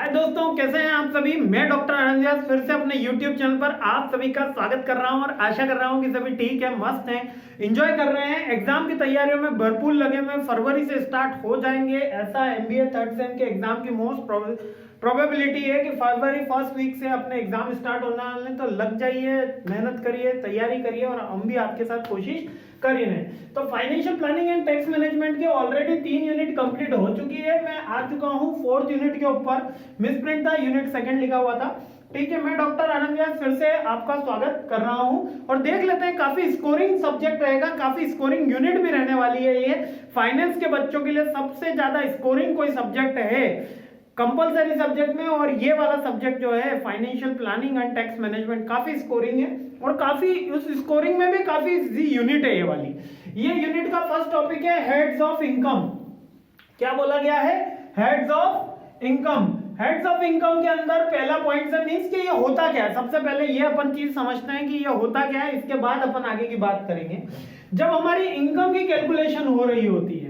हाय दोस्तों, कैसे हैं आप सभी। मैं डॉक्टर आनंद व्यास फिर से अपने YouTube चैनल पर आप सभी का स्वागत कर रहा हूं और आशा कर रहा हूं कि सभी ठीक है, मस्त हैं, एंजॉय कर रहे हैं। एग्जाम की तैयारियों में भरपूर लगे हुए, फरवरी से स्टार्ट हो जाएंगे। ऐसा MBA थर्ड सेम के एग्जाम की मोस्ट प्रोबेबिलिटी है कि फरवरी फर्स्ट वीक से अपने एग्जाम स्टार्ट होने वाले हैं। तो लग जाइए, मेहनत करिए, तैयारी करिए और हम भी आपके साथ कोशिश कर रहे हैं। तो financial planning and tax management के ऑलरेडी 3 यूनिट कंप्लीट हो चुकी है। मैं आ चुका हूं 4th यूनिट के ऊपर। मिसप्रिंट था, यूनिट सेकंड लिखा हुआ था। ठीक है, मैं डॉक्टर आनंद व्यास फिर से आपका स्वागत कर रहा हूं और देख लेते हैं। काफी स्कोरिंग सब्जेक्ट रहेगा, काफी स्कोरिंग यूनिट भी रहने वाली है। ये फाइनेंस के बच्चों के लिए सबसे ज्यादा स्कोरिंग कोई सब्जेक्ट है कंपलसरी सब्जेक्ट में, और ये वाला सब्जेक्ट जो है financial planning and tax management काफी स्कोरिंग है और काफी उस स्कोरिंग में भी काफी इजी यूनिट है ये वाली। ये यूनिट का फर्स्ट टॉपिक है हेड्स ऑफ इनकम। क्या बोला गया है? Heads of income. Heads of income के अंदर पहला पॉइंट है मींस कि ये होता क्या है। सबसे पहले ये अपन चीज समझते हैं कि ये होता क्या है, इसके बाद अपन आगे की बात करेंगे। जब हमारी इनकम की कैलकुलेशन हो रही होती है,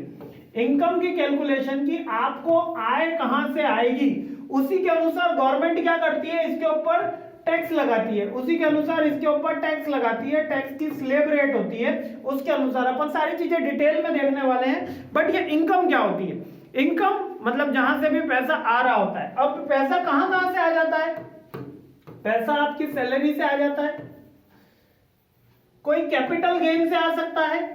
इनकम की कैलकुलेशन की आपको आय कहां से आएगी, उसी के अनुसार गवर्नमेंट क्या करती है, इसके ऊपर टैक्स लगाती है। उसी के अनुसार इसके ऊपर टैक्स लगाती है। टैक्स की स्लैब रेट होती है, उसके अनुसार अपन सारी चीजें डिटेल में देखने वाले हैं। बट ये इनकम क्या होती है? इनकम मतलब जहां से भी पैसा आ रहा होता है। अब पैसा कहां कहां से आ जाता है? पैसा आपकी सैलरी से आ जाता है, कोई कैपिटल गेन से आ सकता है।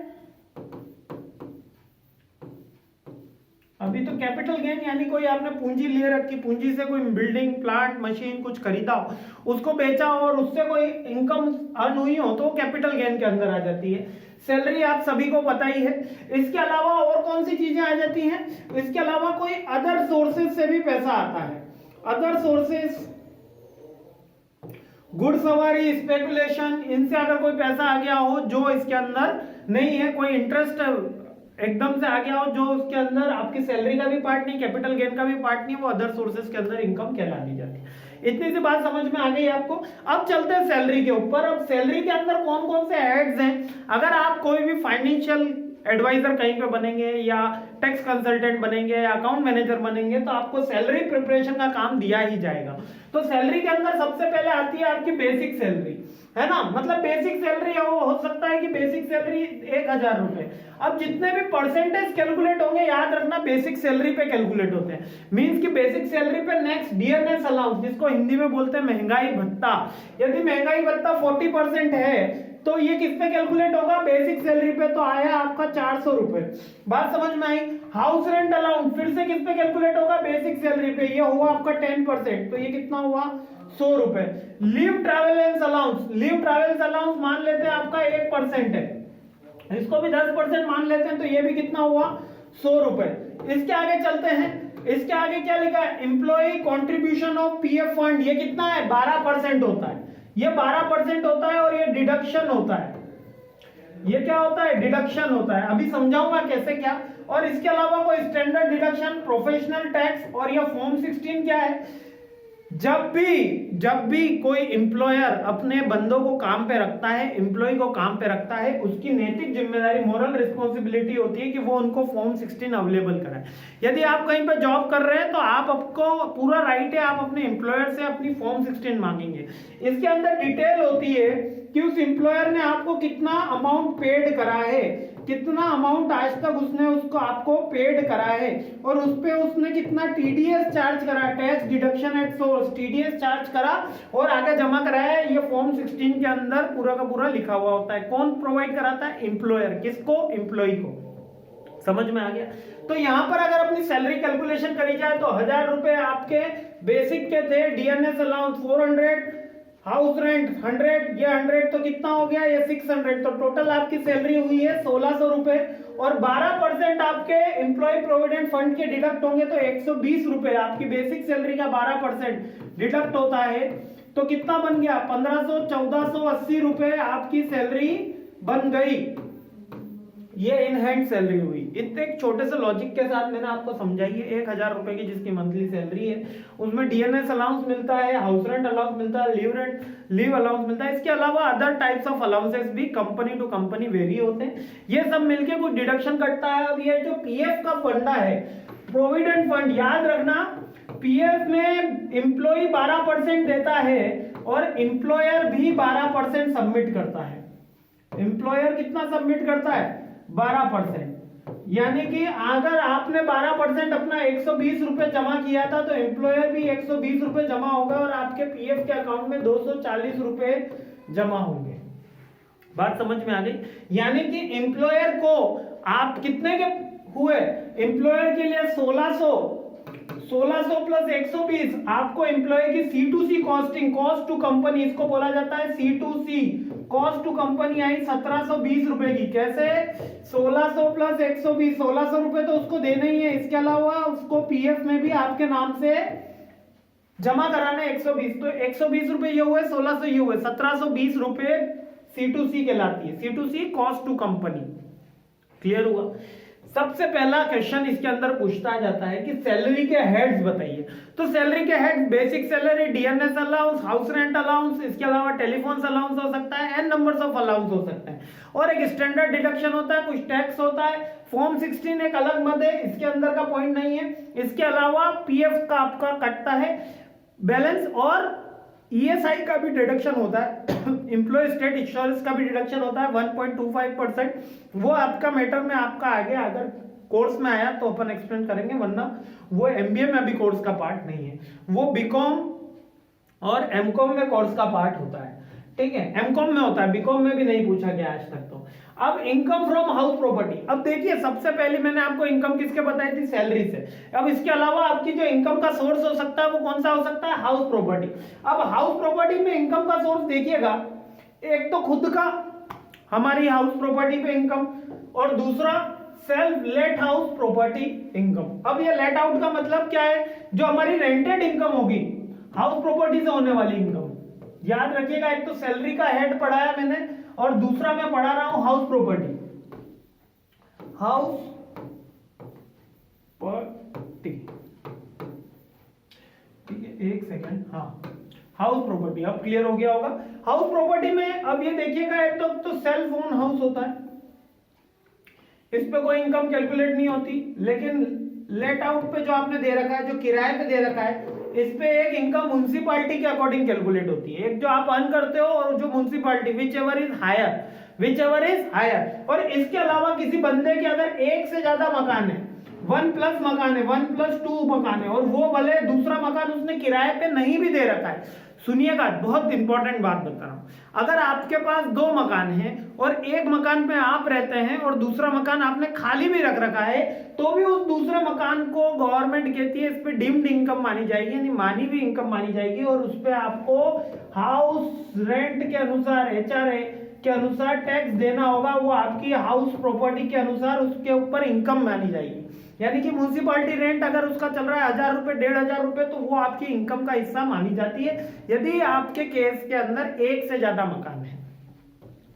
अभी तो कैपिटल गेन यानी कोई आपने पूंजी ले रखी, पूंजी से कोई बिल्डिंग, प्लांट, मशीन कुछ खरीदा हो, उसको बेचा और उससे कोई इनकम अर्न हुई हो, तो वो कैपिटल गेन के अंदर आ जाती है। सैलरी आप सभी को पता ही है। इसके अलावा और कौन सी चीजें आ जाती हैं? इसके अलावा कोई अदर सोर्सेज से भी पैसा आता है। अदर सोर्सेज, गुड सवारी, स्पेकुलेशन, इनसे अगर कोई पैसा आ गया हो जो इसके अंदर नहीं है, कोई इंटरेस्ट एकदम से आ गया हो जो उसके अंदर आपकी सैलरी का भी पार्ट नहीं, कैपिटल गेन का भी पार्ट नहीं, वो अदर सोर्सेज के अंदर इनकम कहलानी जाती है। इतनी सी बात समझ में आ गई आपको। अब चलते हैं सैलरी के ऊपर। अब सैलरी के अंदर कौन कौन से हेड्स हैं? अगर आप कोई भी फाइनेंशियल एडवाइजर कहीं पे बनेंगे या टैक्स कंसल्टेंट बनेंगे या अकाउंट मैनेजर बनेंगे, तो आपको सैलरी प्रिपरेशन का काम दिया ही जाएगा। तो सैलरी के अंदर सबसे पहले आती है आपकी बेसिक सैलरी, है ना। मतलब बेसिक सैलरी हो सकता है कि बेसिक सैलरी 1000 रुपए। अब जितने भी परसेंटेज कैलकुलेट होंगे, याद रखना बेसिक सैलरी पे कैलकुलेट होते हैं। मींस कि बेसिक सैलरी पे नेक्स्ट डीएनएस अलाउंस, जिसको हिंदी में बोलते हैं महंगाई भत्ता। यदि महंगाई भत्ता 40% है तो ये किस पे कैलकुलेट होगा? बेसिक सैलरी पे। तो आया आपका 400 रुपए। बात समझ में आई? हाउस रेंट अलाउंस फिर से किस पे कैलकुलेट होगा? बेसिक सैलरी पे। ये हुआ आपका 10%, तो ये कितना हुआ? 100 रुपए। Leave travels allowance, leave travels allowance मान लेते हैं आपका 1% है, इसको भी 10% मान लेते हैं, तो ये भी कितना हुआ? 100 रुपए। इसके आगे चलते हैं। इसके आगे क्या लिखा है? Employ contribution of PF fund. ये कितना है? 12% होता है। ये 12% होता है और ये डिडक्शन होता है। ये क्या होता है? डिडक्शन होता है। अभी समझाऊंगा कैसे क्या। और इसके अलावा कोई स्टैंडर्ड डिडक्शन, प्रोफेशनल टैक्स और यह फॉर्म 16 क्या है? जब भी कोई एम्प्लॉयर अपने बंदों को काम पे रखता है, एम्प्लॉय को काम पे रखता है, उसकी नैतिक जिम्मेदारी, मोरल रिस्पॉन्सिबिलिटी होती है कि वो उनको फॉर्म 16 अवेलेबल कराए। यदि आप कहीं पर जॉब कर रहे हैं तो आपको पूरा राइट है, आप अपने एम्प्लॉयर से अपनी फॉर्म 16 मांगेंगे। इसके अंदर डिटेल होती है कि उस एम्प्लॉयर ने आपको कितना अमाउंट पेड करा है, कितना अमाउंट आज तक उसने उसको आपको पेड करा है, और उस पे उसने कितना टीडीएस चार्ज करा, tax deduction at source, TDS charge करा और आगे जमा कराया है। ये फॉर्म 16 के अंदर पूरा का पूरा लिखा हुआ होता है। कौन प्रोवाइड कराता है? एम्प्लॉयर। किसको? एम्प्लॉय को। समझ में आ गया? तो यहां पर अगर अपनी सैलरी कैलकुलेशन करी जाए तो 1000 रुपए आपके बेसिक के थे, डीएनएस अलाउंस 400, हाउस रेंट 100, ये 100 तो कितना हो गया? ये 600। तो टोटल आपकी सैलरी हुई है 1600 रुपए। और 12% आपके एम्प्लॉय प्रोविडेंट फंड के डिडक्ट होंगे तो 120 रुपए आपकी बेसिक सैलरी का 12% डिडक्ट होता है। तो कितना बन गया? 1500, 1480 रुपए आपकी सैलरी बन गई। ये इन हैंड सैलरी हुई। इतने एक छोटे से लॉजिक के साथ मैंने आपको समझाई है। 1000 रुपए की जिसकी मंथली सैलरी है, उसमें डीएनएस अलाउंस मिलता है, हाउस रेंट अलाउंस मिलता है, लीव अलाउंस मिलता है। इसके अलावा अदर टाइप्स ऑफ अलाउंसेस भी कंपनी टू कंपनी वेरी होते हैं। ये सब मिलके कुछ डिडक्शन कटता है। अब ये जो पीएफ का फंडा है, प्रोविडेंट फंड, याद रखना पीएफ में एम्प्लॉय 12% देता है और एम्प्लॉयर भी 12% सबमिट करता है। एम्प्लॉयर कितना सबमिट करता है? 12%। यानी कि अगर आपने 12% अपना 120 रुपए जमा किया था तो एम्प्लॉयर भी 120 रुपए जमा होगा और आपके पीएफ के अकाउंट में 240 रुपए जमा होंगे। बात समझ में आ गई? यानी कि एम्प्लॉयर को आप कितने के हुए? एम्प्लॉयर के लिए 1600 प्लस 120 आपको एम्प्लॉय की C2C costing, cost to company, इसको बोला जाता है C2C, कॉस्ट टू कंपनी आई 1720 रुपए की। कैसे? 1600 प्लस 120, 1600 रुपए तो उसको देना ही है, इसके अलावा उसको पीएफ में भी आपके नाम से जमा कराना है 120। तो 120 रुपए ये हुए, 1600 ये हुए, 1720 रुपए C2C कहलाती है, C2C cost to company. Clear हुआ? सबसे पहला क्वेश्चन इसके अंदर पूछता जाता है कि सैलरी के हेड्स बताइए। तो सैलरी के heads basic salary, DNS allowance, house rent allowance, इसके अलावा टेलीफोन अलाउंस हो सकता है, एन नंबर्स ऑफ अलाउंस हो सकता है, और एक स्टैंडर्ड डिडक्शन होता है, कुछ टैक्स होता है। फॉर्म 16 एक अलग मद है, इसके अंदर का पॉइंट नहीं है। इसके अलावा पीएफ का आपका कटता है बैलेंस, और ईएसआई का भी डिडक्शन होता है, एम्प्लॉय स्टेट इंश्योरेंस का भी डिडक्शन होता है 1.25%। वो आपका मैटर में आपका आगे अगर कोर्स में आया तो अपन एक्सप्लेन करेंगे, वरना वो एमबीए में अभी कोर्स का पार्ट नहीं है, वो बीकॉम और एमकॉम में कोर्स का पार्ट होता है। ठीक है, एमकॉम में होता है, बीकॉम में भी नहीं पूछा गया आज तक। तो अब इनकम फ्रॉम हाउस प्रॉपर्टी, अब देखिए सबसे पहले मैंने आपको इनकम किसके बताई थी? सैलरी से। अब इसके अलावा आपकी जो इनकम का सोर्स हो सकता है वो कौन सा हो सकता है? House property. अब हाउस प्रॉपर्टी में इनकम का सोर्स देखिएगा, एक तो खुद का हमारी हाउस प्रॉपर्टी पे इनकम, और दूसरा self let house property income. अब ये लेट आउट का मतलब क्या है? जो हमारी रेंटेड इनकम होगी, हाउस प्रॉपर्टी से होने वाली इनकम। याद रखिएगा, एक तो सैलरी का हेड पढ़ाया मैंने और दूसरा मैं पढ़ा रहा हूं हाउस प्रॉपर्टी। हाउस प्रॉपर्टी, ठीक है, एक सेकेंड। हाँ, हाउस प्रॉपर्टी अब क्लियर हो गया होगा। हाउस प्रॉपर्टी में अब ये देखिएगा, एक तो सेल्फ ओन हाउस होता है, इस पे कोई इनकम कैलकुलेट नहीं होती, लेकिन लेट आउट पे जो आपने दे रखा है, जो किराए पे दे रखा है, इस पे एक इनकम म्युनिसिपैलिटी के अकॉर्डिंग कैलकुलेट होती है। एक जो आप अर्न करते हो और जो municipality, whichever is higher. और इसके अलावा किसी बंदे के अगर एक से ज्यादा मकान है, 1+ मकान है, 1+2 मकान है, और वो भले दूसरा मकान उसने किराए पे नहीं भी दे रखा है। सुनिएगा, बहुत इंपॉर्टेंट बात बता रहा हूं। अगर आपके पास 2 मकान हैं और एक मकान पे आप रहते हैं और दूसरा मकान आपने खाली भी रख रखा है, तो भी उस दूसरे मकान को गवर्नमेंट कहती है इस पे डीम्ड इनकम मानी जाएगी, यानी मानी हुई इनकम मानी जाएगी, और उस पे आपको हाउस रेंट के अनुसार, HRA के अनुसार टैक्स देना होगा। वो आपकी हाउस प्रॉपर्टी के अनुसार उसके ऊपर इनकम मानी जाएगी। यानी कि म्युनिसिपैलिटी रेंट अगर उसका चल रहा है 1000 रुपए, 1500 रुपए, तो वो आपकी इनकम का हिस्सा मानी जाती है, यदि आपके केस के अंदर एक से ज्यादा मकान है।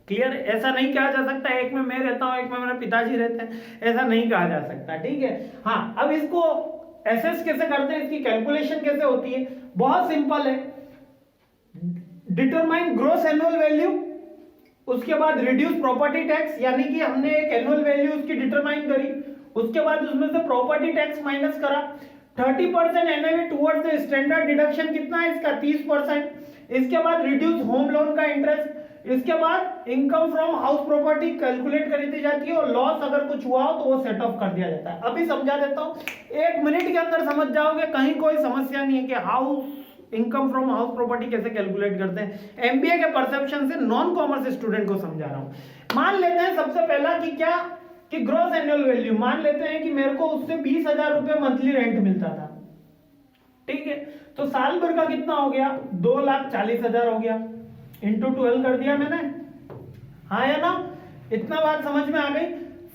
क्लियर? ऐसा नहीं कहा जा सकता एक में मैं रहता हूं, एक में मेरे पिताजी रहते हैं, ऐसा नहीं कहा जा सकता। ठीक है। हाँ, अब इसको एसेस कैसे करते हैं, इसकी कैलकुलेशन कैसे होती है? बहुत सिंपल है। डिटरमाइन ग्रॉस एनुअल वैल्यू, उसके बाद रिड्यूस प्रॉपर्टी टैक्स, यानी कि हमने एक एनुअल वैल्यू उसकी डिटरमाइन करी, उसके बाद उसमें से प्रॉपर्टी टैक्स माइनस करा। 30% NAV towards the standard deduction कितना है इसका? 30%। इसके बाद रिड्यूस होम लोन का इंटरेस्ट, इसके बाद income from house property calculate कर दी जाती है, और लॉस अगर कुछ हुआ हो तो वो सेट ऑफ कर दिया जाता है। अभी समझा देता हूं, 1 मिनट के अंदर समझ जाओगे, कहीं कोई समस्या नहीं है कि house income from house property कैसे कैलकुलेट करते हैं। एमबीए के परसेप्शन से नॉन कॉमर्स स्टूडेंट को समझा रहा हूं। मान लेते हैं सबसे पहला कि क्या कि ग्रॉस एनुअल वैल्यू, मान लेते हैं कि मेरे को उससे 20,000 रुपए मंथली रेंट मिलता था। ठीक है, तो साल भर का कितना हो गया? 2,40,000 हो गया, इंटू 12 कर दिया मैंने। हाँ या ना? इतना बात समझ में आ गई?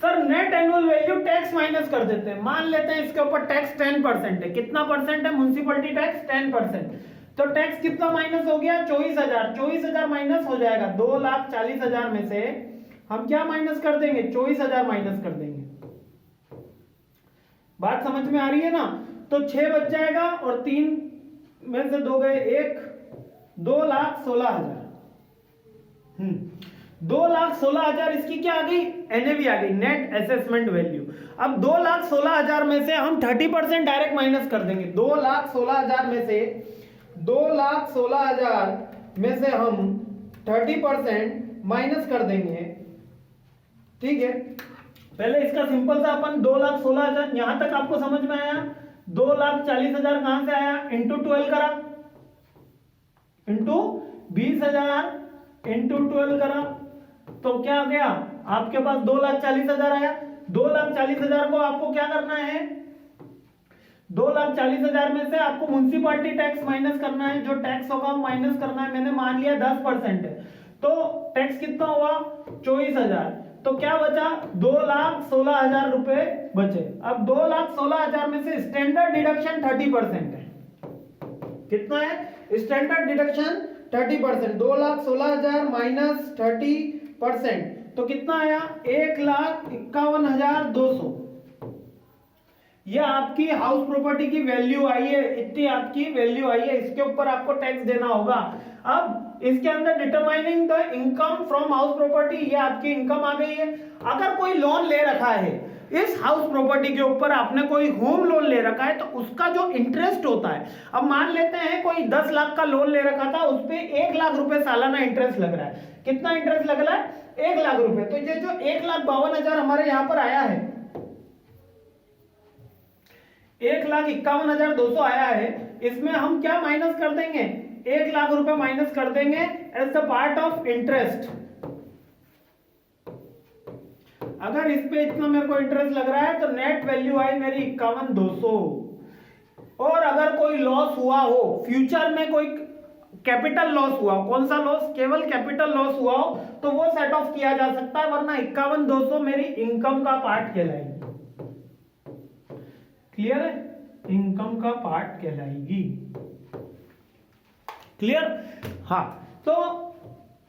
Sir net annual value tax minus कर देते हैं। मान लेते हैं इसके ऊपर टैक्स 10% है। कितना परसेंट है म्युनिसिपैलिटी टैक्स? 10%। तो टैक्स कितना माइनस हो गया? 24,000। 24,000 माइनस हो जाएगा 2,40,000 में से हम क्या माइनस कर देंगे? 24,000 माइनस कर देंगे। बात समझ में आ रही है ना? तो 6 बच जाएगा और 3 में से 2 गए 1, 2,16,000। 2,16,000 इसकी क्या आ गई, एनएवी आ गई, नेट एसेसमेंट वैल्यू। अब 2,16,000 में से हम 30% डायरेक्ट माइनस कर देंगे। 2,16,000 में से 2,16,000 में से हम 30% माइनस कर देंगे। ठीक है, पहले इसका सिंपल सा अपन 2,16,000, यहां तक आपको समझ में आया। 2,40,000 कहां से आया, इंटू 12 करा, इंटू 20,000 इंटू 12 करा, तो क्या आ गया आपके पास 2,40,000 आया। 2,40,000 को आपको क्या करना है, 2,40,000 में से आपको म्युनिसिपैलिटी टैक्स माइनस करना है, जो टैक्स होगा माइनस करना है। मैंने मान लिया 10% है, तो टैक्स कितना हुआ 24,000, तो क्या बचा 2,16,000 रुपए बचे। अब 2,16,000 में से स्टैंडर्ड डिडक्शन 30% है। कितना है स्टैंडर्ड डिडक्शन 30%, 2,16,000 माइनस 30%, तो कितना आया 1,51,200। ये आपकी हाउस प्रॉपर्टी की वैल्यू आई है, इतनी आपकी वैल्यू आई है, इसके ऊपर आपको टैक्स देना होगा। अब इसके अंदर determining the income from house property, ये आपकी इनकम आ गई है। अगर कोई लोन ले रखा है इस हाउस प्रॉपर्टी के ऊपर, आपने कोई होम लोन ले रखा है, तो उसका जो इंटरेस्ट होता है, अब मान लेते हैं कोई 10 लाख का लोन ले रखा था, उस पे 1 लाख रुपए सालाना इंटरेस्ट लग रहा है। कितना इंटरेस्ट लग रहा है 1 लाख रुपए, तो ये जो 1,52,000 हमारे यहां पर आया है, 1,51,200 आया है, इसमें हम क्या माइनस कर देंगे 1 लाख रुपए माइनस कर देंगे as the part of interest. अगर इस पे इतना मेरे को इंटरेस्ट लग रहा है, तो नेट वैल्यू आई मेरी 51,200। और अगर कोई लॉस हुआ हो फ्यूचर में, कोई कैपिटल लॉस हुआ, कौन सा लॉस, केवल कैपिटल लॉस हुआ हो, तो वो सेट ऑफ किया जा सकता है, वरना 51,200 मेरी इनकम का पार्ट कहलाएगी। क्लियर है, इनकम का पार्ट कहलाएगी। क्लियर, हाँ, तो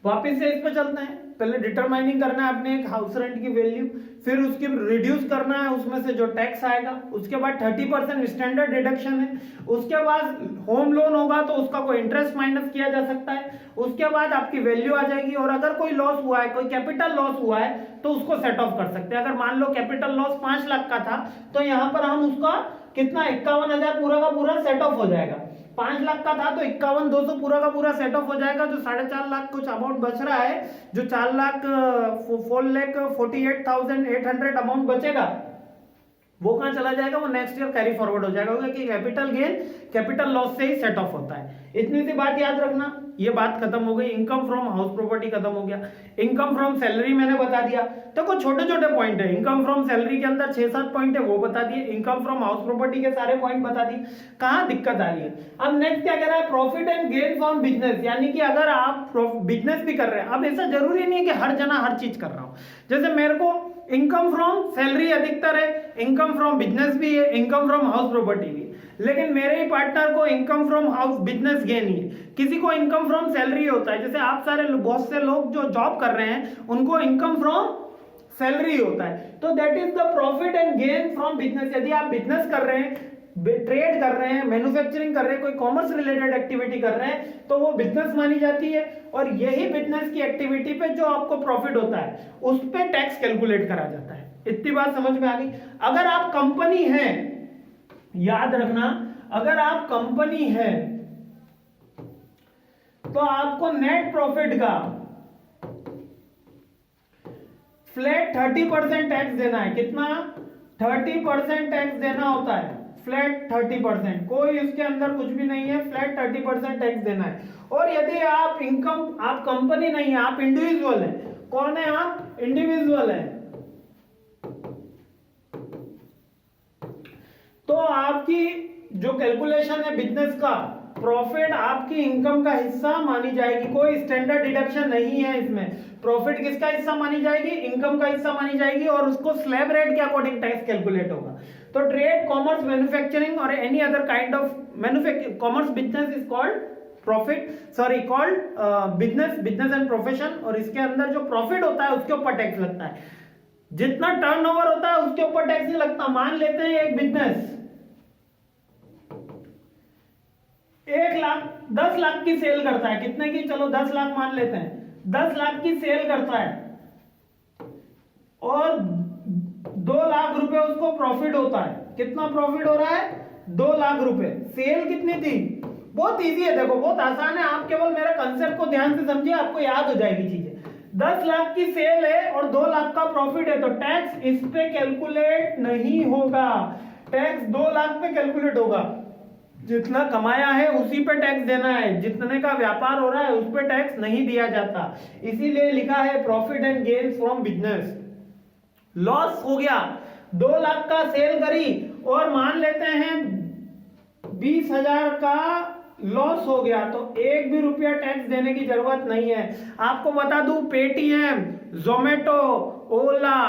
वापस से इस पे चलते हैं। पहले डिटरमाइनिंग करना है अपने एक हाउस रेंट की वैल्यू, फिर उसकी रिड्यूस करना है उसमें से जो टैक्स आएगा, उसके बाद 30% स्टैंडर्ड डिडक्शन है, उसके बाद होम लोन होगा तो उसका कोई इंटरेस्ट माइनस किया जा सकता है, उसके बाद आपकी वैल्यू आ जाएगी। और अगर कोई लॉस हुआ है, कोई कैपिटल लॉस हुआ है, तो उसको सेट ऑफ कर सकते हैं। अगर मान लो कैपिटल लॉस 5 लाख का था, तो यहां पर हम उसका कितना 51,000 पूरा का पूरा सेट ऑफ हो जाएगा। 5 लाख का था तो 51,200 पूरा का पूरा सेट ऑफ हो जाएगा। जो 4.5 लाख कुछ अमाउंट बच रहा है, जो 4,48,800 अमाउंट बचेगा, वो कहां चला जाएगा, वो नेक्स्ट ईयर कैरी फॉरवर्ड हो जाएगा, क्योंकि कैपिटल गेन कैपिटल लॉस से ही सेट ऑफ होता है। इतनी सी बात याद रखना, ये बात खत्म हो गई। इनकम फ्रॉम हाउस प्रॉपर्टी खत्म हो गया। इनकम फ्रॉम सैलरी मैंने बता दिया, तो कुछ छोटे छोटे पॉइंट है। इनकम फ्रॉम सैलरी के अंदर 6-7 पॉइंट है, वो बता दिए। इनकम फ्रॉम हाउस प्रॉपर्टी के सारे पॉइंट बता दिए। कहां दिक्कत आ रही है, अब नेक्स्ट क्या कह रहा है, profit and gain from business, यानी कि अगर आप बिजनेस भी कर रहे हैं, अब ऐसा जरूरी नहीं है कि हर जना हर चीज कर रहा हूं। जैसे मेरे को इनकम फ्रॉम सैलरी अधिकतर है, इनकम फ्रॉम बिजनेस भी है, इनकम फ्रॉम हाउस प्रॉपर्टी भी, लेकिन मेरे ही पार्टनर को income from house business gain ही है, किसी को इनकम फ्रॉम सैलरी होता है। जैसे आप सारे बहुत से लोग जो जॉब कर रहे हैं, उनको इनकम फ्रॉम सैलरी होता है, तो that is the profit and gain from business. यदि आप बिजनेस कर रहे हैं, ट्रेड कर रहे हैं, मैन्युफैक्चरिंग कर रहे हैं, कोई कॉमर्स रिलेटेड एक्टिविटी कर रहे हैं, तो वो बिजनेस मानी जाती है। और यही बिजनेस की एक्टिविटी पे जो आपको प्रॉफिट होता है, उस पे टैक्स कैलकुलेट करा जाता है। इतनी बात समझ में आ गई। अगर आप कंपनी हैं, याद रखना, अगर आप कंपनी हैं तो आपको नेट प्रॉफिट का फ्लैट 30% टैक्स देना है। कितना 30% टैक्स देना होता है, फ्लैट 30%, कोई इसके अंदर कुछ भी नहीं है, फ्लैट 30% टैक्स देना है। और यदि आप इनकम, आप कंपनी नहीं है, आप इंडिविजुअल है। कौन है आप, इंडिविजुअल है, तो आपकी जो कैलकुलेशन है बिजनेस का, प्रॉफिट आपकी इनकम का हिस्सा मानी जाएगी। कोई स्टैंडर्ड डिडक्शन नहीं है इसमें। प्रॉफिट किसका हिस्सा मानी जाएगी, इनकम का हिस्सा मानी जाएगी, और उसको स्लैब रेट के अकॉर्डिंग टैक्स कैलकुलेट होगा। तो ट्रेड, कॉमर्स, मैन्युफैक्चरिंग और any other kind of commerce business is called profit, sorry called business and profession. और इसके अंदर जो प्रॉफिट होता है उसके ऊपर टैक्स लगता है। जितना टर्नओवर होता है उसके ऊपर टैक्स नहीं लगता। मान लेते हैं एक बिजनेस 1 लाख 10 लाख की सेल करता है, कितने की, चलो 10 लाख मान लेते हैं, 10 लाख की सेल करता है और 2 लाख रुपए उसको प्रॉफिट होता है। कितना प्रॉफिट हो रहा है? 2 लाख रुपए। सेल कितनी थी? बहुत इजी है, देखो बहुत आसान है, आप केवल मेरा कंसेप्ट को ध्यान से समझिए, आपको याद हो जाएगी चीजें। 10 लाख की सेल है और 2 लाख का प्रॉफिट है, तो टैक्स इस पे कैलकुलेट नहीं होगा। टैक्स 2 लाख पे कैलकुलेट होगा। जितना कमाया है उसी पे टैक्स देना है, जितने का व्यापार हो रहा है उस पे टैक्स नहीं दिया जाता। इसीलिए लिखा है profit and gain from business. Loss हो गया, 2 लाख का सेल करी और मान लेते हैं 20,000 का लॉस हो गया, तो 1 भी रुपया टैक्स देने की जरूरत नहीं है। आपको बता दूं, पेटीएम, जोमेटो, ओला,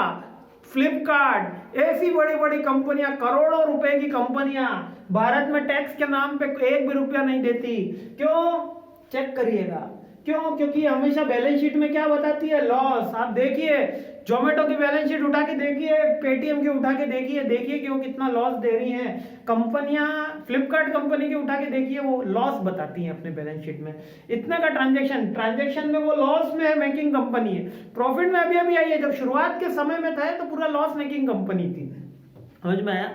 फ्लिपकार्ट, ऐसी बड़ी बड़ी कंपनियां, करोड़ों रुपए की कंपनियां भारत में टैक्स के नाम पे 1 भी रुपया नहीं देती। क्यों? चेक करिएगा क्यों? क्योंकि हमेशा बैलेंस शीट में क्या बताती है? लॉस। आप देखिए जोमेटो की बैलेंस शीट उठा के देखिए, पेटीएम की उठा के देखिए, देखिए कि वो कितना लॉस दे रही हैं। कंपनियां, फ्लिपकार्ट कंपनी की उठा के देखिए, वो लॉस बताती हैं अपने बैलेंस शीट में। इतना का ट्रांजैक्शन में वो लॉस में है, मेकिंग कंपनी है। प्रॉफिट में अभी अभी आई है, जब शुरुआत के समय में था तो पूरा लॉस मेकिंग कंपनी थी। समझ में आया?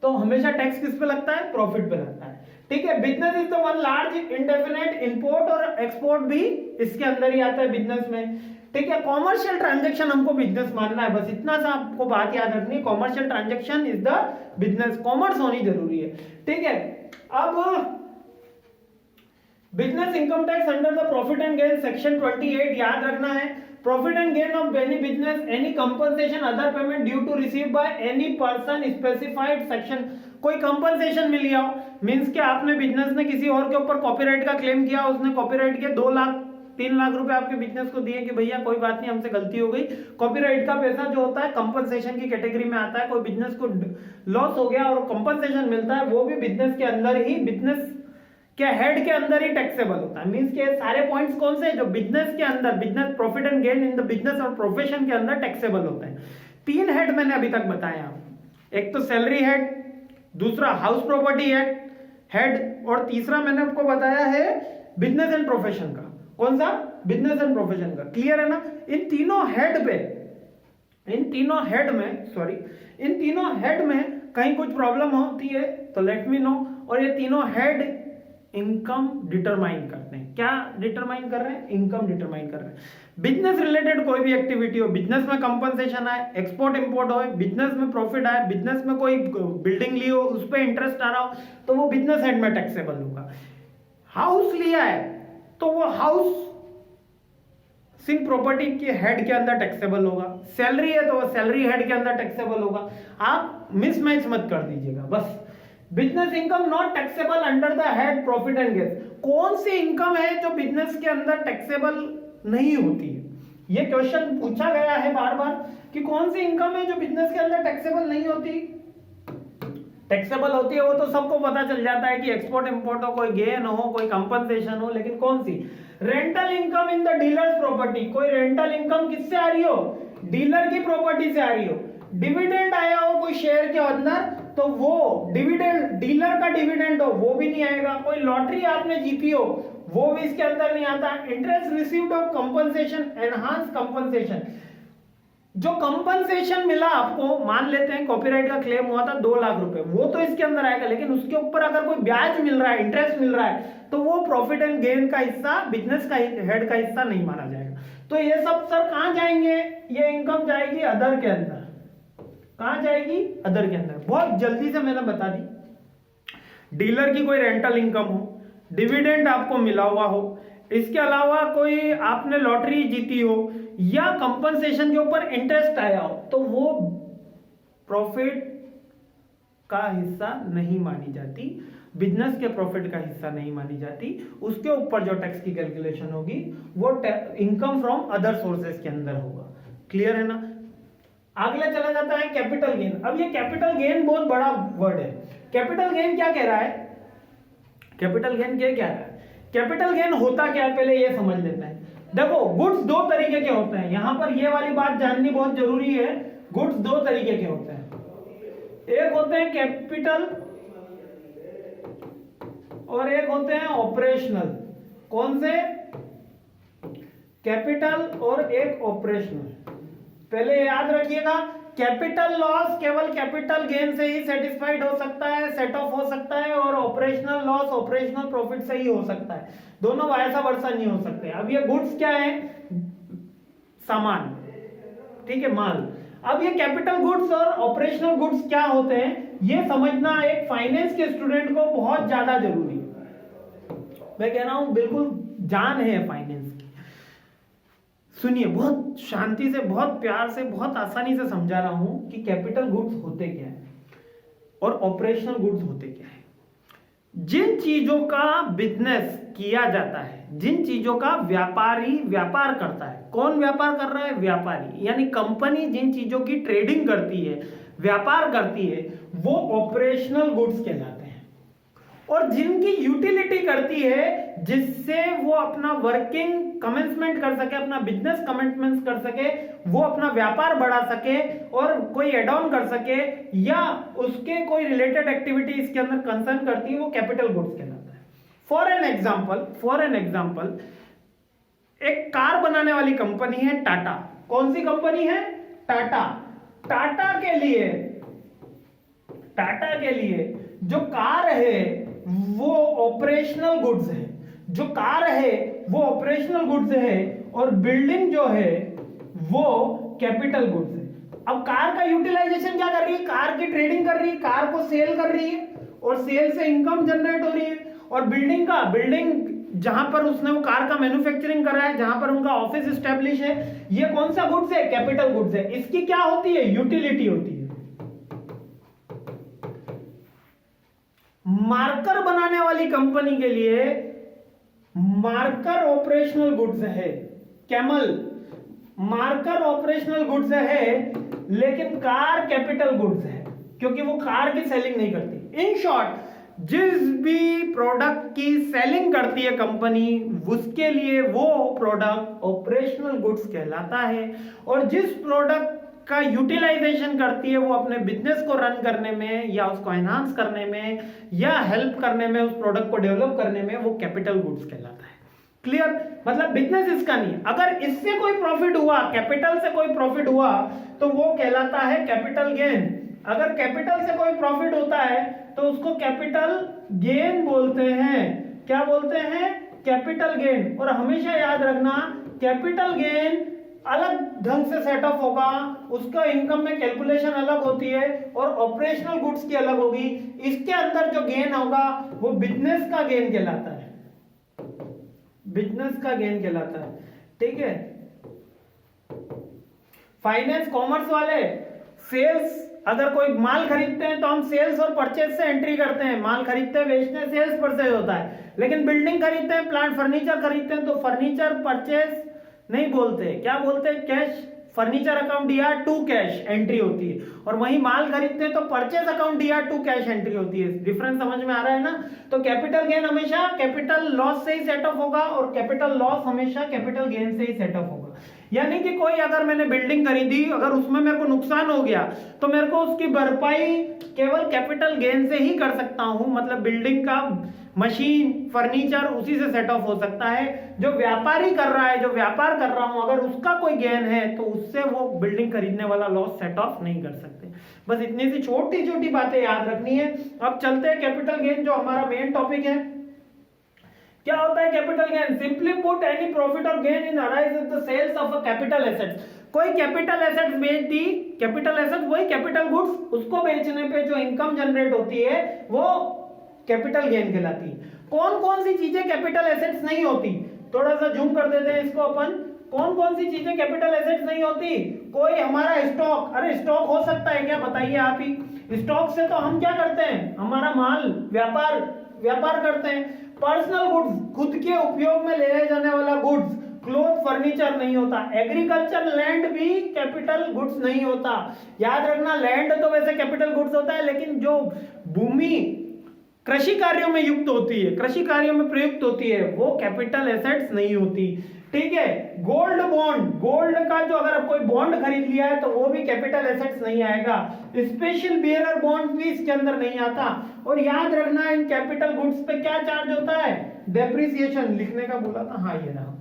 तो हमेशा टैक्स किस पे लगता है? प्रॉफिट पे लगता है। ठीक है। Business is the one large indefinite import और एक्सपोर्ट भी इसके अंदर ही आता है बिजनेस में। ठीक है। कॉमर्शियल ट्रांजैक्शन हमको बिजनेस मानना है, बस इतना सा आपको बात याद रखनी है। Commercial transaction is the business, commerce होनी जरूरी है। ठीक है। अब business income tax under the profit and gain section 28 याद रखना है। Profit and gain of any business, any compensation, other payment due to receive by any person specified section. कोई कंपनसेशन मिल गया हो, मींस कि आपने बिजनेस ने किसी और के ऊपर कॉपीराइट का क्लेम किया, उसने कॉपीराइट के 2 लाख 3 लाख रुपए आपके बिजनेस को दिए कि भैया कोई बात नहीं, हमसे गलती हो गई। कॉपीराइट का पैसा जो होता है कंपनसेशन की कैटेगरी में आता है। कोई बिजनेस को लॉस हो गया और कंपनसेशन मिलता है, वो भी बिजनेस के अंदर ही, बिजनेस के हेड के अंदर ही टैक्सेबल होता है। मींस के सारे पॉइंट्स कौन से, जो बिजनेस के अंदर, business profit and gain in the business और प्रोफेशन के अंदर टैक्सेबल होता है। 3 हेड मैंने अभी तक बताया, एक तो सैलरी हेड, दूसरा हाउस प्रॉपर्टी हेड और तीसरा मैंने आपको बताया है बिजनेस एंड प्रोफेशन का। कौन सा? बिजनेस एंड प्रोफेशन का। क्लियर है ना? इन तीनों हेड में कहीं कुछ प्रॉब्लम होती है तो लेट मी नो। और ये तीनों हेड इनकम डिटरमाइन करते हैं। क्या डिटरमाइन कर रहे हैं? इनकम डिटरमाइन कर रहे हैं। बिजनेस रिलेटेड कोई भी एक्टिविटी हो, बिजनेस में कंपनसेशन आए, एक्सपोर्ट इंपोर्ट हो, बिजनेस में प्रॉफिट आए, बिजनेस में कोई बिल्डिंग ली हो उस पर इंटरेस्ट आ रहा हो, तो वो बिजनेस हेड में टैक्सेबल होगा। हाउस लिया है तो वो हाउस सिंह प्रॉपर्टी के हेड के अंदर टैक्सेबल होगा। सैलरी है तो वो सैलरी हेड के अंदर टैक्सेबल होगा। आप मिसमैच मत कर दीजिएगा बस। Business income not taxable under the head profit and gain. कौन सी इनकम है जो बिजनेस के अंदर टैक्सेबल नहीं होती है? ये क्वेश्चन पूछा गया है बार बार कि कौन सी इनकम है जो बिजनेस के अंदर टैक्सेबल नहीं होती। टैक्सेबल होती है वो तो सबको पता चल जाता है कि एक्सपोर्ट इंपोर्ट हो, कोई गेन हो, कोई कंपनसेशन हो, लेकिन कौन सी? Rental income in the dealers property. कोई रेंटल इनकम किससे आ रही हो? डीलर की प्रॉपर्टी से आ रही हो। डिविडेंड आया हो कोई शेयर के अंदर तो वो डिविडेंड, डीलर का डिविडेंड हो वो भी नहीं आएगा। कोई लॉटरी आपने जीती हो वो भी इसके अंदर नहीं आता। Interest received of compensation, enhance compensation, जो कंपनसेशन मिला आपको, मान लेते हैं कॉपीराइट का क्लेम हुआ था 2 लाख रुपए, वो तो इसके अंदर आएगा, लेकिन उसके ऊपर अगर कोई ब्याज मिल रहा है, इंटरेस्ट मिल रहा है, तो वो प्रॉफिट एंड गेन का हिस्सा, बिजनेस का हेड का हिस्सा नहीं माना जाएगा। तो ये सब सर कहां जाएंगे? ये इनकम जाएगी अदर के अंदर। कहां जाएगी? अदर के अंदर। बहुत जल्दी से मैंने बता दी। डीलर की कोई रेंटल इनकम हो, डिविडेंड आपको मिला हुआ हो, इसके अलावा कोई आपने लॉटरी जीती हो या कंपनसेशन के ऊपर इंटरेस्ट आया हो, तो वो प्रॉफिट का हिस्सा नहीं मानी जाती, बिजनेस के प्रॉफिट का हिस्सा नहीं मानी जाती। उसके ऊपर जो टैक्स की कैलकुलेशन होगी वो इनकम फ्रॉम अदर सोर्सेस के अंदर होगा। क्लियर है ना? अगला चला जाता है कैपिटल गेन। अब ये कैपिटल गेन बहुत बड़ा वर्ड है। कैपिटल गेन क्या कह रहा है? कैपिटल गेन क्या कह रहा है? कैपिटल गेन होता क्या है पहले ये समझ लेते हैं। देखो गुड्स 2 तरीके के होते हैं, यहां पर ये वाली बात जाननी बहुत जरूरी है। गुड्स 2 तरीके के होते हैं, एक होते हैं कैपिटल और एक होते हैं ऑपरेशनल। कौन से? कैपिटल और एक ऑपरेशनल। पहले याद रखिएगा, कैपिटल लॉस केवल कैपिटल गेन से ही सेटिस्फाइड हो सकता है, सेट ऑफ हो सकता है, और ऑपरेशनल लॉस ऑपरेशनल प्रॉफिट से ही हो सकता है, दोनों वैसा वर्सा नहीं हो सकते। अब ये गुड्स क्या है? सामान, ठीक है, माल। अब ये कैपिटल गुड्स और ऑपरेशनल गुड्स क्या होते हैं, ये समझना एक फाइनेंस के स्टूडेंट को बहुत ज्यादा जरूरी है। मैं कह रहा हूं बिल्कुल जान है फाइनेंस की। सुनिए, बहुत शांति से, बहुत प्यार से, बहुत आसानी से समझा रहा हूं कि कैपिटल गुड्स होते क्या है और ऑपरेशनल गुड्स होते क्या है। जिन चीजों का बिजनेस किया जाता है, जिन चीजों का व्यापारी व्यापार करता है, कौन व्यापार कर रहा है? व्यापारी, यानी कंपनी जिन चीजों की ट्रेडिंग करती है, व्यापार करती है, वो ऑपरेशनल गुड्स कहलाते हैं। और जिनकी यूटिलिटी करती है, जिससे वो अपना वर्किंग कमेंसमेंट कर सके, अपना बिजनेस कमेंसमेंट कर सके, वो अपना व्यापार बढ़ा सके और कोई एड ऑन कर सके, या उसके कोई रिलेटेड एक्टिविटी इसके अंदर कंसर्न करती है, वो कैपिटल गुड्स कहलाता है। फॉर एन एग्जाम्पल, एक कार बनाने वाली कंपनी है टाटा। कौन सी कंपनी है? टाटा। टाटा के लिए जो कार है वो ऑपरेशनल गुड्स है, जो कार है वो ऑपरेशनल गुड्स है, और बिल्डिंग जो है वो कैपिटल गुड्स है। अब कार का यूटिलाइजेशन क्या कर रही है? कार की ट्रेडिंग कर रही है, कार को सेल कर रही है, और सेल से इनकम जनरेट हो रही है। और बिल्डिंग जहां पर उसने वो कार का मैन्युफैक्चरिंग करा है, जहां पर उनका ऑफिस एस्टेब्लिश है, ये कौन सा गुड्स है? कैपिटल गुड्स है। इसकी क्या होती है? यूटिलिटी होती है। मार्कर बनाने वाली कंपनी के लिए मार्कर ऑपरेशनल गुड्स है। कैमल मार्कर ऑपरेशनल गुड्स है, लेकिन कार कैपिटल गुड्स है, क्योंकि वो कार की सेलिंग नहीं करती। इन शॉर्ट, जिस भी प्रोडक्ट की सेलिंग करती है कंपनी, उसके लिए वो प्रोडक्ट ऑपरेशनल गुड्स कहलाता है। और जिस प्रोडक्ट का यूटिलाइजेशन करती है वो अपने बिजनेस को रन करने में, या उसको एनहांस करने में, या हेल्प करने में, उस प्रोडक्ट को डेवलप करने में, वो कैपिटल गुड्स कहलाता है। क्लियर? मतलब बिजनेस इसका नहीं। अगर इससे कोई प्रॉफिट हुआ, कैपिटल से कोई प्रॉफिट हुआ, तो वो कहलाता है कैपिटल गेन। अगर कैपिटल से कोई प्रॉफिट होता है तो उसको कैपिटल गेन बोलते हैं। क्या बोलते हैं? Capital gain. और हमेशा याद रखना, कैपिटल गेन अलग ढंग से सेट ऑफ होगा, उसका इनकम में कैलकुलेशन अलग होती है, और ऑपरेशनल गुड्स की अलग होगी। इसके अंदर जो गेन होगा वो बिजनेस का गेन कहलाता है, बिजनेस का गेन कहलाता है। ठीक है? फाइनेंस कॉमर्स वाले सेल्स, अगर कोई माल खरीदते हैं तो हम सेल्स और परचेज से एंट्री करते हैं। माल खरीदते हैं, बेचते हैं, सेल्स परचेज होता है। लेकिन बिल्डिंग खरीदते हैं, प्लांट फर्नीचर खरीदते हैं, तो फर्नीचर परचेज नहीं बोलते। क्या बोलते हैं? कैश फर्नीचर अकाउंट या टू कैश एंट्री होती है। और वही माल खरीदते हैं तो परचेज अकाउंट या टू कैश एंट्री होती है। डिफरेंस समझ में आ रहा है ना? तो कैपिटल गेन हमेशा कैपिटल लॉस से ही सेट ऑफ होगा, और कैपिटल लॉस हमेशा कैपिटल गेन से ही सेट ऑफ होगा। यानी कि कोई अगर मैंने बिल्डिंग खरीदी, अगर उसमें मेरे को नुकसान हो गया, तो मेरे को उसकी भरपाई केवल कैपिटल गेन से ही कर सकता हूं। मतलब बिल्डिंग का मशीन, फर्नीचर उसी से सेट ऑफ हो सकता है। जो व्यापारी कर रहा है, जो व्यापार कर रहा हूं, अगर उसका कोई गेन है तो उससे वो बिल्डिंग खरीदने वाला लॉस सेट ऑफ नहीं कर सकते। बस इतनी सी छोटी छोटी बातें याद रखनी है। अब चलते हैं कैपिटल गेन, जो हमारा मेन टॉपिक है। क्या होता है capital gain? Simply put, any profit और gain in arises the sales of a capital assets. कोई कैपिटल एसेट्स बेच दी, कैपिटल एसेट्स वही कैपिटल गुड्स, उसको बेचने पे जो इनकम जनरेट होती है वो कैपिटल गेन कहलाती है। कौन कौन सी चीजें कैपिटल एसेट्स नहीं होती? थोड़ा सा जूम कर देते हैं इसको अपन। कौन कौन सी चीजें कैपिटल एसेट्स नहीं होती? कोई हमारा स्टॉक, अरे स्टॉक हो सकता है क्या? बताइए आप ही। स्टॉक से तो हम क्या करते हैं? हमारा माल, व्यापार करते हैं। पर्सनल गुड्स, खुद के उपयोग में ले जाने वाला गुड्स, क्लोथ, फर्नीचर नहीं होता। एग्रीकल्चर लैंड भी कैपिटल गुड्स नहीं होता। याद रखना, लैंड तो वैसे कैपिटल गुड्स होता है, लेकिन जो भूमि कृषि कार्यों में युक्त होती है, कृषि कार्यों में प्रयुक्त होती है, वो कैपिटल एसेट्स नहीं होती। ठीक है? गोल्ड बॉन्ड, गोल्ड का जो अगर आप कोई बॉन्ड खरीद लिया है तो वो भी कैपिटल एसेट्स नहीं आएगा। स्पेशल बियरर बॉन्ड भी इसके अंदर नहीं आता। और याद रखना, इन कैपिटल गुड्स पे क्या चार्ज होता है? डेप्रिसिएशन। लिखने का बोला था, हाँ ये रहा।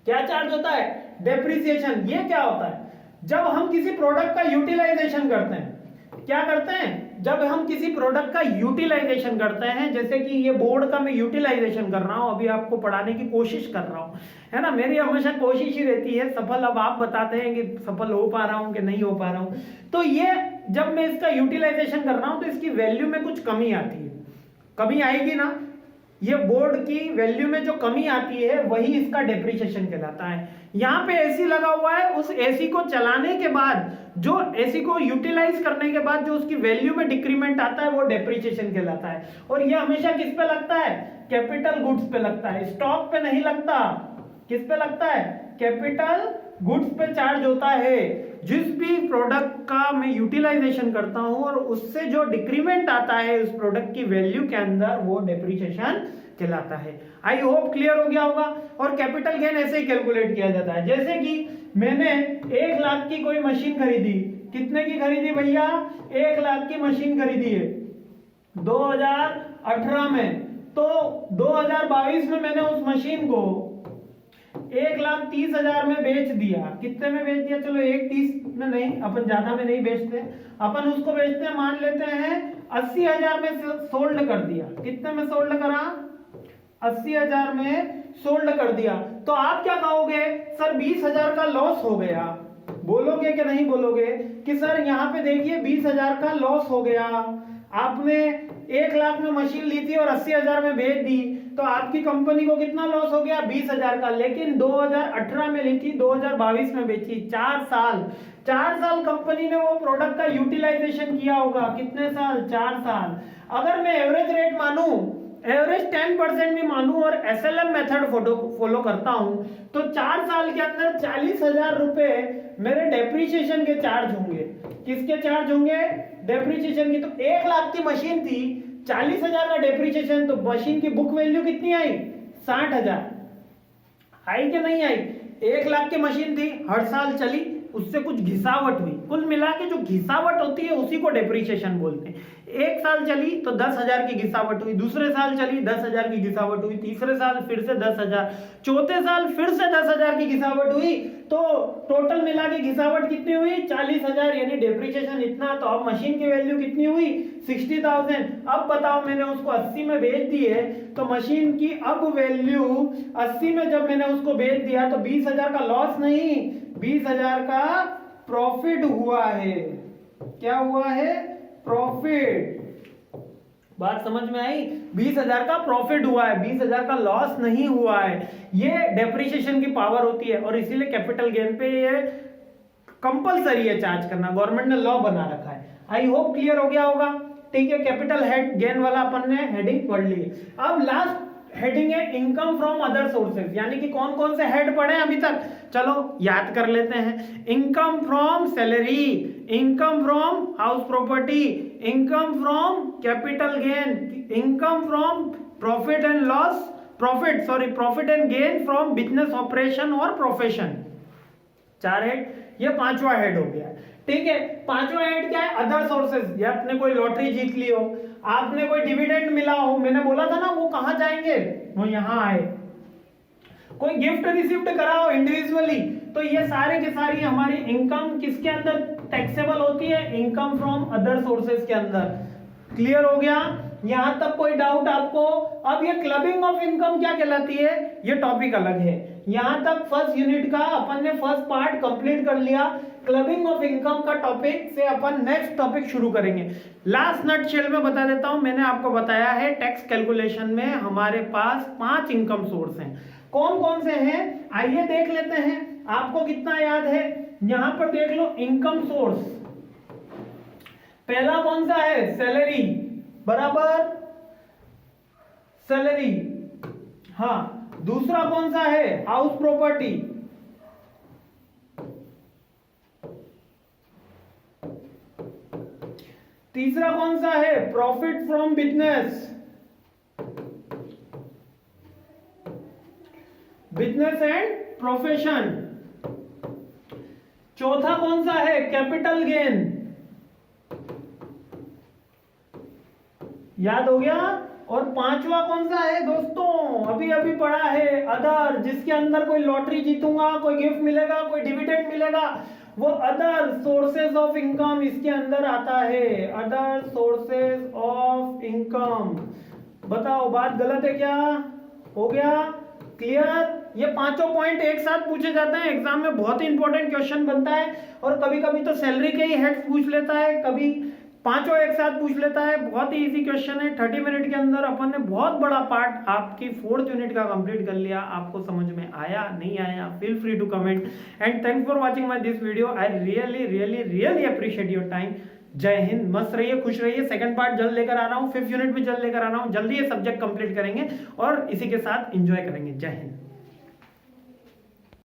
क्या चार्ज होता है? डेप्रिसिएशन। ये क्या होता है? जब हम किसी प्रोडक्ट का यूटिलाइजेशन करते हैं, क्या करते हैं? जब हम किसी प्रोडक्ट का यूटिलाइजेशन करते हैं, जैसे कि ये बोर्ड का मैं यूटिलाइजेशन कर रहा हूं, अभी आपको पढ़ाने की कोशिश कर रहा हूं, है ना, मेरी हमेशा कोशिश ही रहती है सफल। अब आप बताते हैं कि सफल हो पा रहा हूं कि नहीं हो पा रहा हूं। तो ये जब मैं इसका यूटिलाइजेशन कर रहा हूं तो इसकी वैल्यू में कुछ कमी आती है, कमी आएगी ना। ये बोर्ड की वैल्यू में जो कमी आती है वही इसका डेप्रिसिएशन कहलाता है। यहाँ पे एसी लगा हुआ है, उस एसी को चलाने के बाद, जो एसी को यूटिलाइज करने के बाद जो उसकी वैल्यू में डिक्रीमेंट आता है वो डेप्रिसिएशन कहलाता है। और ये हमेशा किस पे लगता है? कैपिटल गुड्स पे लगता है, स्टॉक पे नहीं लगता। किस पे लगता है? कैपिटल गुड्स पे चार्ज होता है। जिस भी प्रोडक्ट का मैं यूटिलाइजेशन करता हूं और उससे जो डिक्रीमेंट आता है उस प्रोडक्ट की वैल्यू के अंदर, वो डेप्रिसिएशन कहलाता है। आई होप क्लियर हो गया होगा। और कैपिटल गेन ऐसे ही कैलकुलेट किया जाता है, जैसे कि मैंने 1 लाख की कोई मशीन खरीदी। कितने की खरीदी भैया? 1 लाख की मशीन खरीदी है 2018 में। तो 2022 में मैंने उस मशीन को 1,30,000 में बेच दिया। कितने में बेच दिया? चलो 1,30 में नहीं, अपन ज्यादा में नहीं बेचते, अपन उसको बेचते हैं, मान लेते हैं 80,000 में सोल्ड कर दिया। कितने में सोल्ड करा? 80,000 में सोल्ड कर दिया। तो आप क्या कहोगे? सर 20,000 का लॉस हो गया। बोलोगे कि नहीं बोलोगे कि सर यहाँ पे देखिए 20,000 का लॉस हो गया, आपने 1 लाख में मशीन ली थी और 80,000 में बेच दी, तो आपकी कंपनी को कितना लॉस हो गया? 20,000 का। लेकिन 2018 में ली थी, 2022 में बेची। 4 साल कंपनी ने वो प्रोडक्ट का यूटिलाइजेशन किया होगा। कितने साल? 4 साल। अगर मैं एवरेज रेट मानूं, एवरेज 10% भी मानूं और SLM मेथड फॉलो करता हूं, तो 4 साल के अंदर 40,000 रुपए मेरे डेप्रिसिएशन के चार्ज होंगे। किसके चार्ज होंगे? डेप्रिसिएशन की। तो 1 लाख की मशीन थी, 40,000 का डेप्रिसिएशन, तो मशीन की बुक वैल्यू कितनी आई? 60,000। आई कि नहीं आई? 1 लाख की मशीन थी, हर साल चली, उससे कुछ घिसावट हुई। कुल मिला के जो घिसावट होती है उसी को डेप्रिसिएशन बोलते हैं। 1 साल चली तो 10,000 की घिसावट हुई, दूसरे साल चली 10,000 की घिसावट हुई, तीसरे साल फिर से 10,000, चौथे साल फिर से 10,000 की घिसावट हुई, तो टोटल मिला के घिसावट कितनी हुई? 40,000, यानी डेप्रिसिएशन इतना। तो अब मशीन की वैल्यू कितनी हुई? 60,000। अब बताओ, मैंने उसको 80 में बेच दी है, तो मशीन की अब वैल्यू 80 में जब मैंने उसको बेच दिया तो 20,000 का लॉस नहीं, 20,000 का प्रॉफिट हुआ है। क्या हुआ है? प्रॉफिट। बात समझ में आई? 20,000 का प्रॉफिट हुआ है, 20,000 का लॉस नहीं हुआ है। ये डेप्रिसिएशन की पावर होती है और इसीलिए कैपिटल गेन पे ये कंपलसरी है चार्ज करना, गवर्नमेंट ने लॉ बना रखा है। आई होप क्लियर हो गया होगा। ठीक है, कैपिटल हेड गेन वाला अपन ने हेडिंग पढ़ ली। अब लास्ट हेडिंग है इनकम फ्रॉम अदर सोर्सेज, यानी कि कौन कौन से हेड पढ़े अभी तक, चलो याद कर लेते हैं। Income from salary, income from house property, income from capital gain, income from profit and loss, profit and gain from business operation और प्रोफेशन। 4 हेड, ये 5वां हेड हो गया। ठीक है, 5वां हेड क्या है? Other sources. या आपने कोई लॉटरी जीत ली हो, आपने कोई डिविडेंड मिला हो, मैंने बोला था ना वो कहां जाएंगे? वो यहां आए। कोई गिफ्ट रिसीव्ड करा हो इंडिविजुअली, तो ये सारे के सारी हमारी इनकम किसके अंदर टैक्सेबल होती है? इनकम फ्रॉम अदर सोर्सेज के अंदर। क्लियर हो गया? यहां तक कोई डाउट आपको? अब ये क्लबिंग ऑफ इनकम क्या कहलाती है, ये टॉपिक अलग है। यहां तक फर्स्ट यूनिट का अपन ने फर्स्ट पार्ट कंप्लीट कर लिया। क्लबिंग ऑफ इनकम का टॉपिक से अपन नेक्स्ट टॉपिक शुरू करेंगे। लास्ट नटशेल में बता देता हूं, मैंने आपको बताया है टैक्स कैलकुलेशन में हमारे पास 5 इनकम सोर्स हैं। कौन कौन से हैं आइए देख लेते हैं। आपको कितना याद है? यहां पर देख लो, इनकम सोर्स पहला कौन सा है? सैलरी, बराबर सैलरी। हाँ, दूसरा कौन सा है? House property. तीसरा कौन सा है? Profit from business, business and profession. चौथा कौन सा है? Capital gain. याद हो गया? और 5वां कौन सा है दोस्तों? अभी अभी पड़ा है अदर, जिसके अंदर कोई लॉटरी जीतूंगा, कोई गिफ्ट मिलेगा, कोई डिविडेंड मिलेगा, वो अदर सोर्सेज ऑफ इनकम इसके अंदर आता है। अदर सोर्सेज ऑफ इनकम, बताओ बात गलत है क्या? हो गया क्लियर? ये पांचों पॉइंट एक साथ पूछे जाते हैं एग्जाम में, बहुत ही इंपॉर्टेंट क्वेश्चन बनता है। और कभी कभी तो सैलरी के ही हेड्स पूछ लेता है, कभी पांचों एक साथ पूछ लेता है। बहुत ही इजी क्वेश्चन है। 30 मिनट के अंदर अपन ने बहुत बड़ा पार्ट आपकी 4th यूनिट का कंप्लीट कर लिया। आपको समझ में आया नहीं आया, feel free to comment and thanks for watching my this video. I really really really appreciate your time. जय हिंद, मस्त रहिए, खुश रहिए। सेकंड पार्ट जल्द लेकर आ रहा हूँ, 5th यूनिट भी जल्द लेकर आ रहा हूँ। जल्दी ये सब्जेक्ट कंप्लीट करेंगे और इसी के साथ एंजॉय करेंगे। जय हिंद।